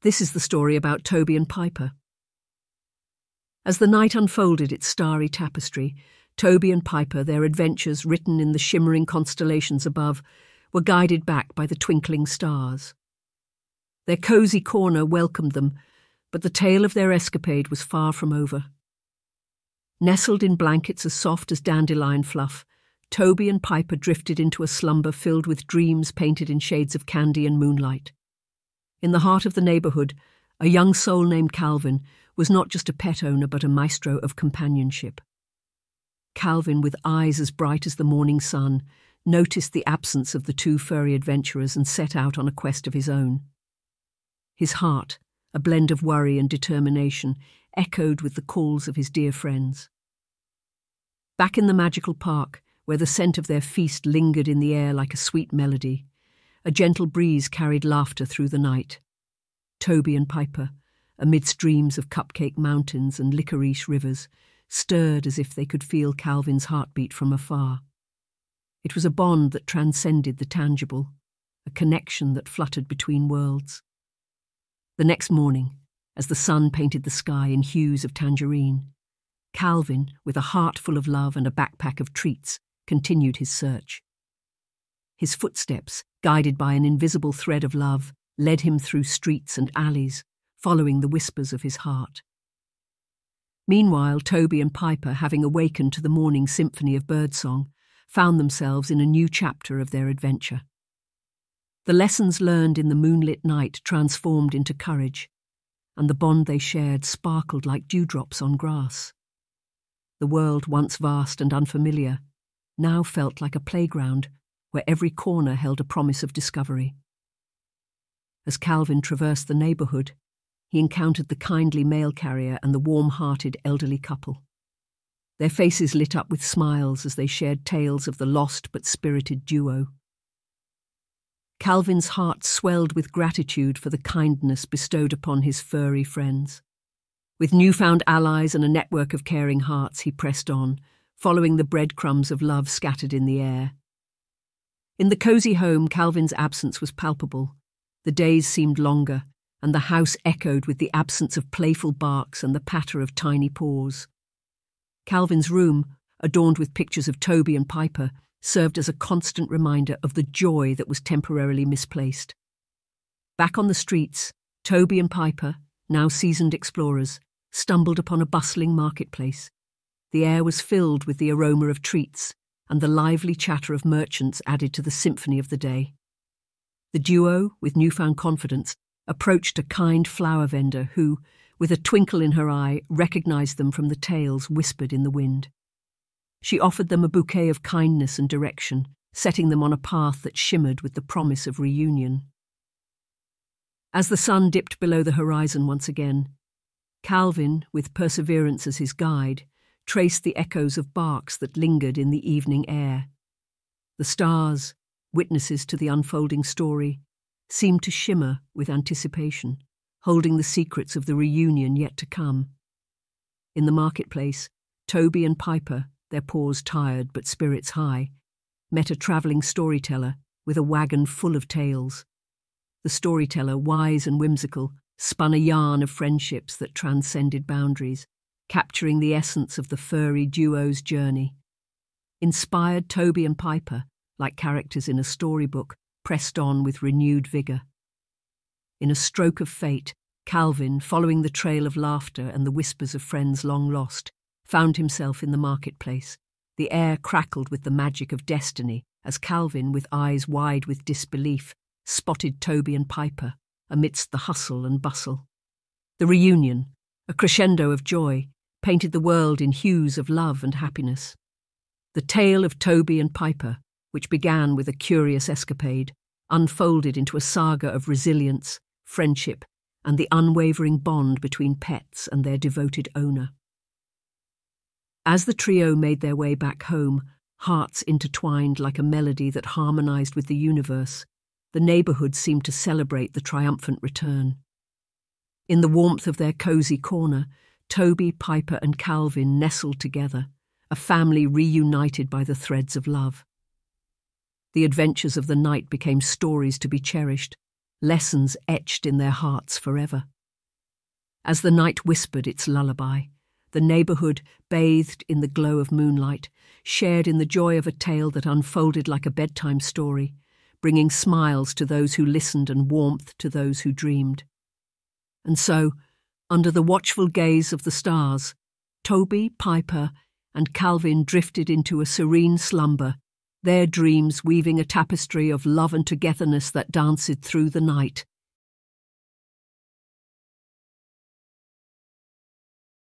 This is the story about Toby and Piper. As the night unfolded its starry tapestry, Toby and Piper, their adventures written in the shimmering constellations above, were guided back by the twinkling stars. Their cosy corner welcomed them, but the tale of their escapade was far from over. Nestled in blankets as soft as dandelion fluff, Toby and Piper drifted into a slumber filled with dreams painted in shades of candy and moonlight. In the heart of the neighbourhood, a young soul named Calvin was not just a pet owner but a maestro of companionship. Calvin, with eyes as bright as the morning sun, noticed the absence of the two furry adventurers and set out on a quest of his own. His heart, a blend of worry and determination, echoed with the calls of his dear friends. Back in the magical park, where the scent of their feast lingered in the air like a sweet melody, a gentle breeze carried laughter through the night. Toby and Piper, amidst dreams of cupcake mountains and licorice rivers, stirred as if they could feel Calvin's heartbeat from afar. It was a bond that transcended the tangible, a connection that fluttered between worlds. The next morning, as the sun painted the sky in hues of tangerine, Calvin, with a heart full of love and a backpack of treats, continued his search. His footsteps, guided by an invisible thread of love, led him through streets and alleys, following the whispers of his heart. Meanwhile, Toby and Piper, having awakened to the morning symphony of birdsong, found themselves in a new chapter of their adventure. The lessons learned in the moonlit night transformed into courage, and the bond they shared sparkled like dewdrops on grass. The world, once vast and unfamiliar, now felt like a playground where every corner held a promise of discovery. As Calvin traversed the neighbourhood, he encountered the kindly mail carrier and the warm-hearted elderly couple. Their faces lit up with smiles as they shared tales of the lost but spirited duo. Calvin's heart swelled with gratitude for the kindness bestowed upon his furry friends. With newfound allies and a network of caring hearts, he pressed on, following the breadcrumbs of love scattered in the air. In the cosy home, Calvin's absence was palpable. The days seemed longer, and the house echoed with the absence of playful barks and the patter of tiny paws. Calvin's room, adorned with pictures of Toby and Piper, served as a constant reminder of the joy that was temporarily misplaced. Back on the streets, Toby and Piper, now seasoned explorers, stumbled upon a bustling marketplace. The air was filled with the aroma of treats, and the lively chatter of merchants added to the symphony of the day. The duo, with newfound confidence, approached a kind flower vendor who, with a twinkle in her eye, recognized them from the tales whispered in the wind. She offered them a bouquet of kindness and direction, setting them on a path that shimmered with the promise of reunion. As the sun dipped below the horizon once again, Calvin, with perseverance as his guide, traced the echoes of barks that lingered in the evening air. The stars, witnesses to the unfolding story, seemed to shimmer with anticipation, holding the secrets of the reunion yet to come. In the marketplace, Toby and Piper, their paws tired but spirits high, met a travelling storyteller with a wagon full of tales. The storyteller, wise and whimsical, spun a yarn of friendships that transcended boundaries, capturing the essence of the furry duo's journey. Inspired, Toby and Piper, like characters in a storybook, pressed on with renewed vigour. In a stroke of fate, Calvin, following the trail of laughter and the whispers of friends long lost, found himself in the marketplace. The air crackled with the magic of destiny as Calvin, with eyes wide with disbelief, spotted Toby and Piper amidst the hustle and bustle. The reunion, a crescendo of joy, painted the world in hues of love and happiness. The tale of Toby and Piper, which began with a curious escapade, unfolded into a saga of resilience, friendship, and the unwavering bond between pets and their devoted owner. As the trio made their way back home, hearts intertwined like a melody that harmonized with the universe, the neighborhood seemed to celebrate the triumphant return. In the warmth of their cozy corner, Toby, Piper, and Calvin nestled together, a family reunited by the threads of love. The adventures of the night became stories to be cherished, lessons etched in their hearts forever. As the night whispered its lullaby, the neighbourhood, bathed in the glow of moonlight, shared in the joy of a tale that unfolded like a bedtime story, bringing smiles to those who listened and warmth to those who dreamed. And so, under the watchful gaze of the stars, Toby, Piper, and Calvin drifted into a serene slumber, their dreams weaving a tapestry of love and togetherness that danced through the night,